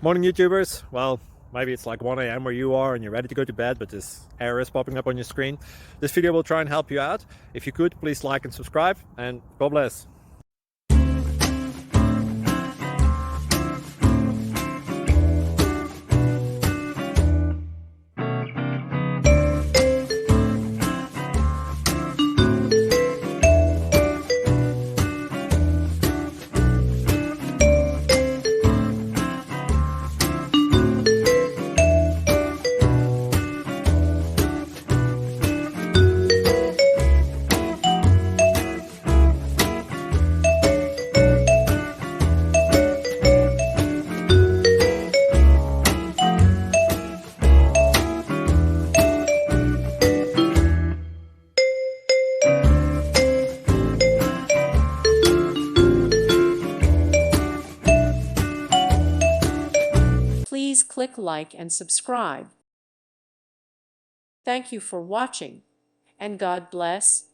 Morning YouTubers. Well, maybe it's like 1 a.m. where you are and you're ready to go to bed, but this error is popping up on your screen. This video will try and help you out. If you could, please like and subscribe, and God bless. Please click like and subscribe. Thank you for watching, and God bless.